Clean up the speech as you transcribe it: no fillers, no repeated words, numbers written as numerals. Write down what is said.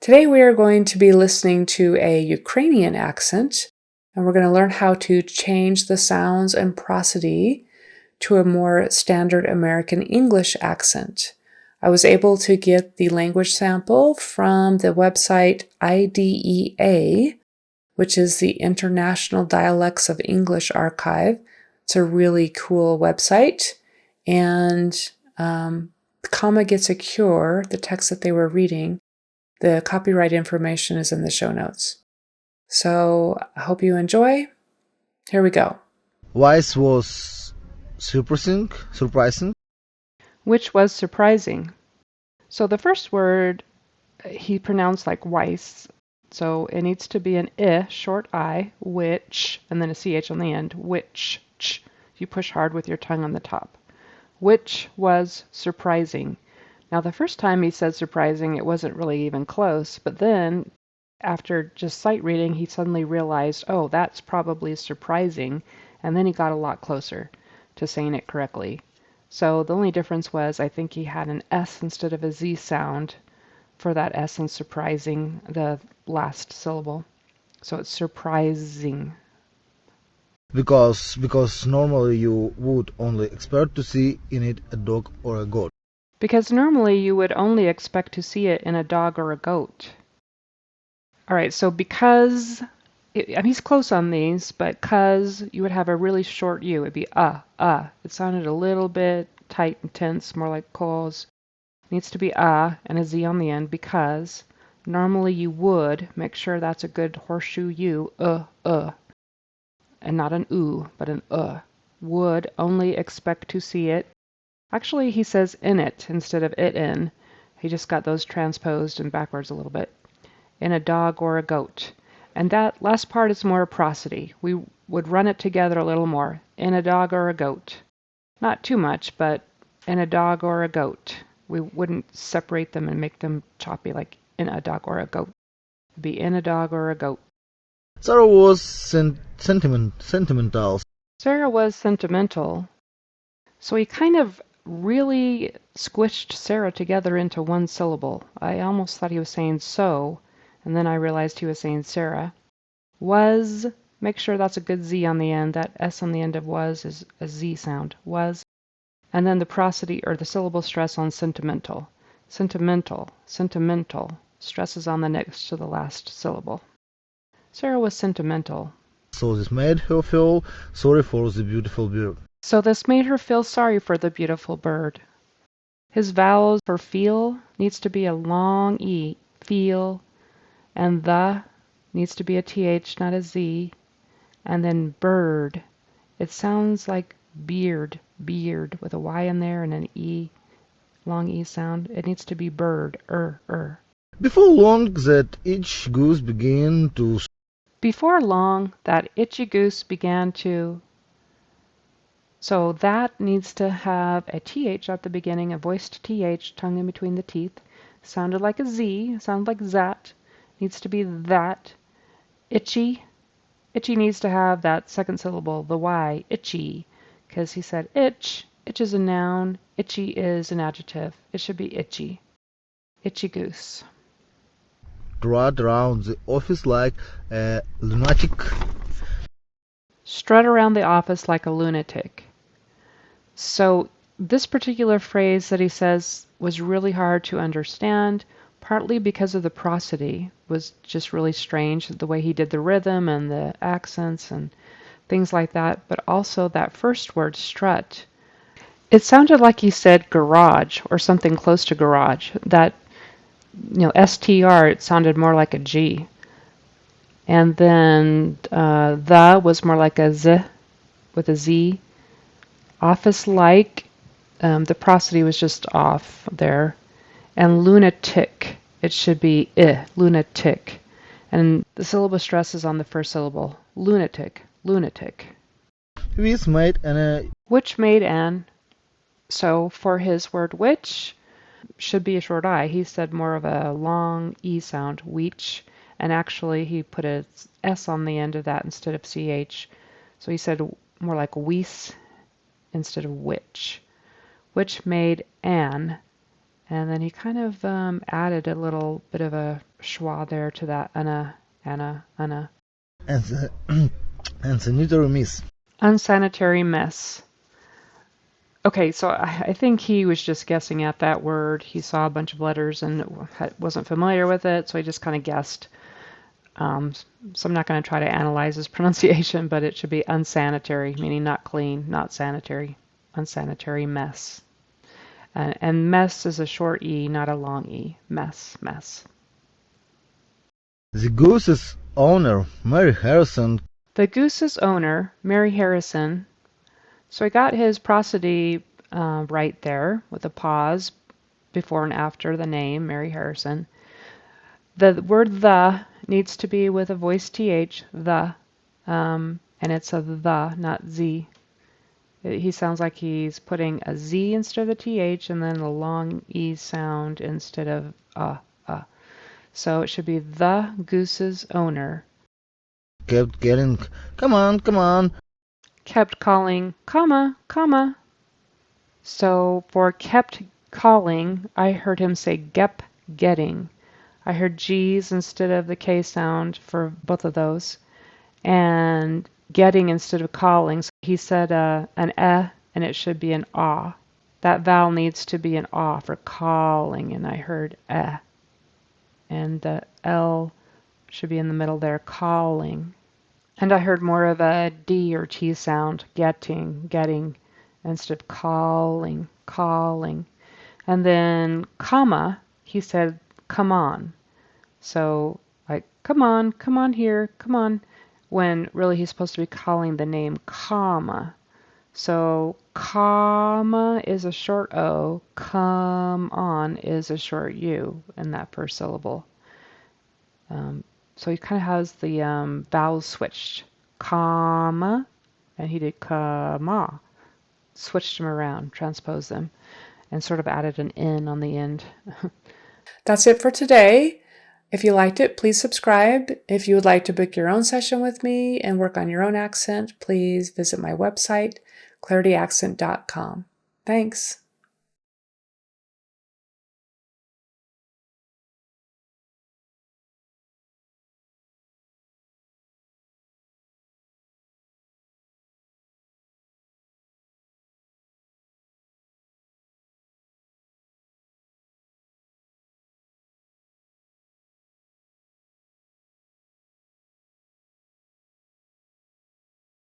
Today we are going to be listening to a Ukrainian accent, and we're going to learn how to change the sounds and prosody to a more standard American English accent. I was able to get the language sample from the website IDEA, which is the International Dialects of English Archive. It's a really cool website, and Comma Gets a Cure, the text that they were reading, the copyright information is in the show notes. So I hope you enjoy. Here we go. Vice was surprising. Which was surprising. So the first word he pronounced like Weiss. So it needs to be an I, short I, which, and then a CH on the end, which. You push hard with your tongue on the top. Which was surprising. Now the first time he said surprising, it wasn't really even close, but then after just sight reading, he suddenly realized, oh, that's probably surprising, and then he got a lot closer to saying it correctly. So the only difference was I think he had an S instead of a Z sound for that S in surprising, the last syllable. So it's surprising. Because normally you would only expect to see in it a dog or a goat. Because normally you would only expect to see it in a dog or a goat. All right, so because, he's close on these, but cause you would have a really short U. It'd be It sounded a little bit tight and tense, more like cause. Needs to be and a Z on the end because normally you would make sure that's a good horseshoe U, and not an oo, but an would only expect to see it. Actually, he says in it instead of it in. He just got those transposed and backwards a little bit. In a dog or a goat. And that last part is more prosody. We would run it together a little more. In a dog or a goat. Not too much, but in a dog or a goat. We wouldn't separate them and make them choppy like in a dog or a goat. It'd be in a dog or a goat. Sarah was sentimental. Sarah was sentimental. So he kind of really squished Sarah together into one syllable. I almost thought he was saying so, and then I realized he was saying Sarah. Was, make sure that's a good Z on the end. That S on the end of was is a Z sound. Was. And then the prosody or the syllable stress on sentimental. Sentimental, sentimental. Stress is on the next to the last syllable. Sarah was sentimental. So this made her feel sorry for the beautiful bird. So this made her feel sorry for the beautiful bird. His vowels for feel needs to be a long E, feel, and the needs to be a TH, not a Z, and then bird. It sounds like beard, with a Y in there and an E, long E sound. It needs to be bird, Before long that itchy goose began to... Before long, that itchy goose began to... So that needs to have a TH at the beginning, a voiced TH, tongue in between the teeth. Sounded like a Z, sounded like zat. Needs to be that. Itchy. Itchy needs to have that second syllable, the Y, itchy. Because he said itch. Itch is a noun. Itchy is an adjective. It should be itchy. Itchy goose. trot around the office like a lunatic. Strut around the office like a lunatic. So this particular phrase that he says was really hard to understand, partly because of the prosody was just really strange, the way he did the rhythm and the accents and things like that, but also that first word, strut. It sounded like he said garage or something close to garage. That, STR, it sounded more like a G. And then the was more like a Z with a Z. Office-like, the prosody was just off there. And lunatic, it should be lunatic. And the syllable stress is on the first syllable. Lunatic, lunatic. Which made an... Which made an. So for his word which, should be a short I. He said more of a long E sound, which. And actually he put a S on the end of that instead of CH. So he said more like wees instead of which made an, And then he kind of added a little bit of a schwa there to that Anna, Anna, Anna. And the, and sanitary miss. Unsanitary mess. Okay, so I think he was just guessing at that word. He saw a bunch of letters and wasn't familiar with it, so he just kind of guessed. So I'm not going to try to analyze his pronunciation, but it should be unsanitary, meaning not clean, not sanitary. Unsanitary mess. And mess is a short E, not a long E. Mess, mess. The goose's owner, Mary Harrison. The goose's owner, Mary Harrison. So I got his prosody right there with a pause before and after the name, Mary Harrison. The word the needs to be with a voiced th, the, and it's a the, not z. He sounds like he's putting a z instead of the th and then a long e sound instead of So it should be the goose's owner. Kept getting, come on, come on. Kept calling, comma, comma. So for kept calling, I heard him say gep getting. I heard G's instead of the K sound for both of those. And getting instead of calling. So he said an and it should be an ah. That vowel needs to be an ah for calling, and I heard and the L should be in the middle there, calling. And I heard more of a D or T sound, getting, instead of calling, calling. And then comma, he said, come on. So like, come on here, come on. When really he's supposed to be calling the name comma. So comma is a short O, come on is a short U in that first syllable. So he kind of has the vowels switched. Comma, and he did comma. Switched them around, transposed them, and sort of added an N on the end. That's it for today. If you liked it, please subscribe. If you would like to book your own session with me and work on your own accent, please visit my website, clarityaccent.com. Thanks.